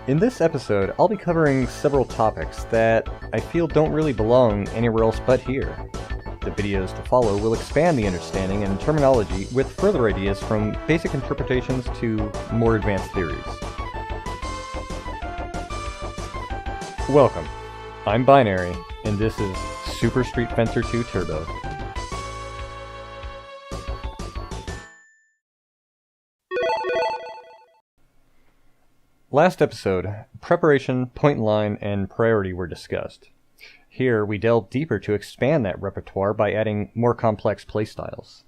In this episode, I'll be covering several topics that I feel don't really belong anywhere else but here. The videos to follow will expand the understanding and terminology with further ideas from basic interpretations to more advanced theories. Welcome, I'm Binary, and this is Super Street Fencer 2 Turbo. Last episode, preparation, point line, and priority were discussed. Here, we delve deeper to expand that repertoire by adding more complex playstyles.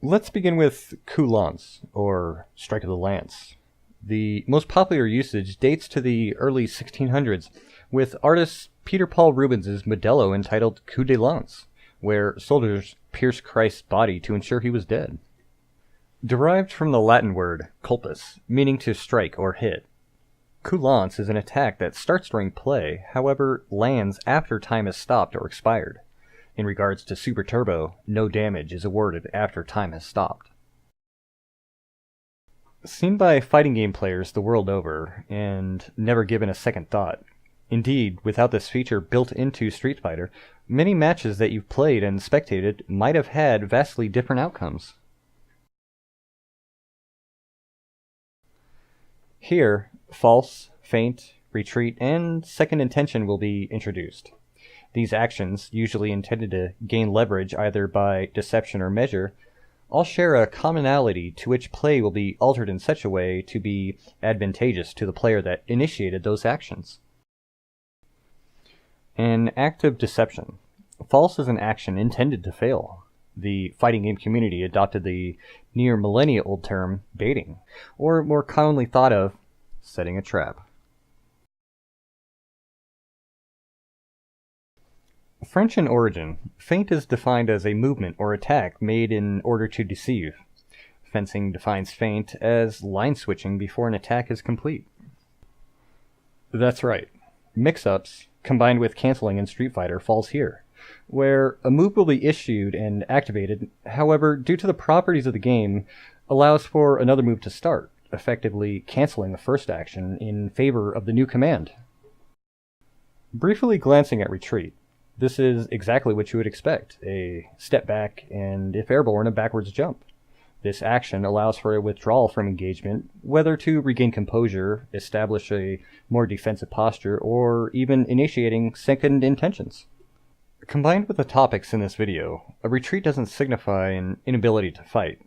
Let's begin with Coup, or Strike of the Lance. The most popular usage dates to the early 1600s, with artist Peter Paul Rubens' Modello entitled Coup de Lance, where soldiers pierced Christ's body to ensure he was dead. Derived from the Latin word culpus, meaning to strike or hit, coup lance is an attack that starts during play, however lands after time has stopped or expired. In regards to Super Turbo, no damage is awarded after time has stopped. Seen by fighting game players the world over, and never given a second thought. Indeed, without this feature built into Street Fighter, many matches that you've played and spectated might have had vastly different outcomes. Here, false, feint, retreat, and second intention will be introduced. These actions, usually intended to gain leverage either by deception or measure, all share a commonality to which play will be altered in such a way to be advantageous to the player that initiated those actions. An act of deception. False is an action intended to fail. The fighting game community adopted the near millennia-old term baiting, or more commonly thought of, setting a trap. French in origin, feint is defined as a movement or attack made in order to deceive. Fencing defines feint as line switching before an attack is complete. That's right. Mix-ups, combined with canceling in Street Fighter, falls here, where a move will be issued and activated, however, due to the properties of the game, allows for another move to start, effectively canceling the first action in favor of the new command. Briefly glancing at retreat, this is exactly what you would expect, a step back and, if airborne, a backwards jump. This action allows for a withdrawal from engagement, whether to regain composure, establish a more defensive posture, or even initiating second intentions. Combined with the topics in this video, a retreat doesn't signify an inability to fight.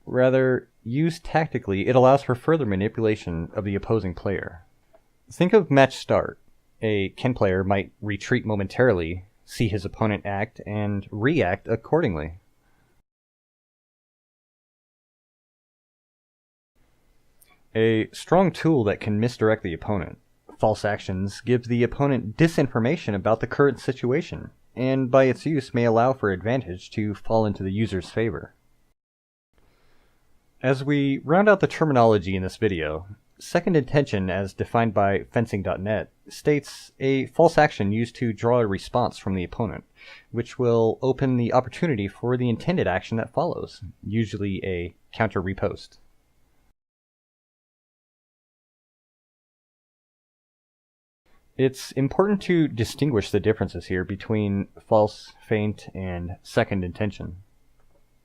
Rather, used tactically, it allows for further manipulation of the opposing player. Think of match start. A Ken player might retreat momentarily, see his opponent act, and react accordingly. A strong tool that can misdirect the opponent. False actions give the opponent disinformation about the current situation, and by its use may allow for advantage to fall into the user's favor. As we round out the terminology in this video, second intention as defined by fencing.net states a false action used to draw a response from the opponent, which will open the opportunity for the intended action that follows, usually a counter riposte. It's important to distinguish the differences here between false, feint, and second intention.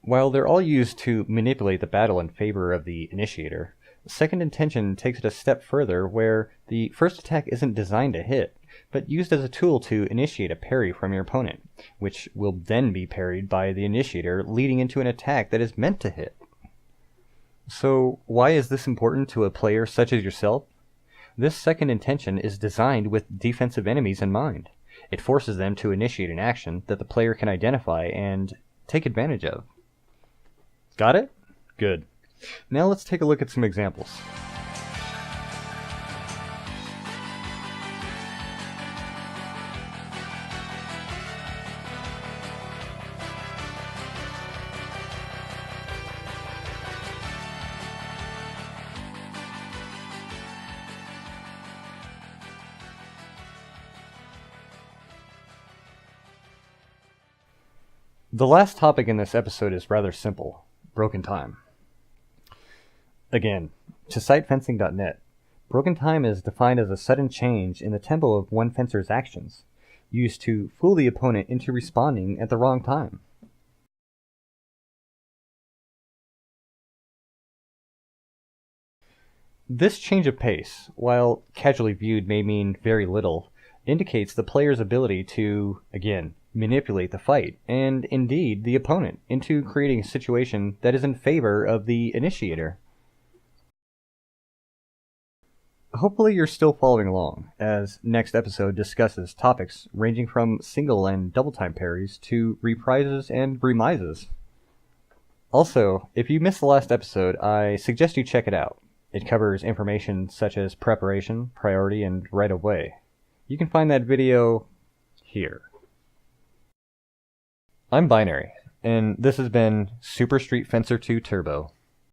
While they're all used to manipulate the battle in favor of the initiator, second intention takes it a step further where the first attack isn't designed to hit, but used as a tool to initiate a parry from your opponent, which will then be parried by the initiator, leading into an attack that is meant to hit. So why is this important to a player such as yourself? This second intention is designed with defensive enemies in mind. It forces them to initiate an action that the player can identify and take advantage of. Got it? Good. Now let's take a look at some examples. The last topic in this episode is rather simple: broken time. Again, to cite fencing.net, Broken time is defined as a sudden change in the tempo of one fencer's actions, used to fool the opponent into responding at the wrong time. This change of pace, while casually viewed may mean very little, indicates the player's ability to, again, manipulate the fight, and indeed the opponent, into creating a situation that is in favor of the initiator. Hopefully you're still following along, as next episode discusses topics ranging from single and double time parries to reprises and remises. Also, if you missed the last episode, I suggest you check it out. It covers information such as preparation, priority, and right of way. You can find that video here. I'm Binary, and this has been Super Street Fencer 2 Turbo.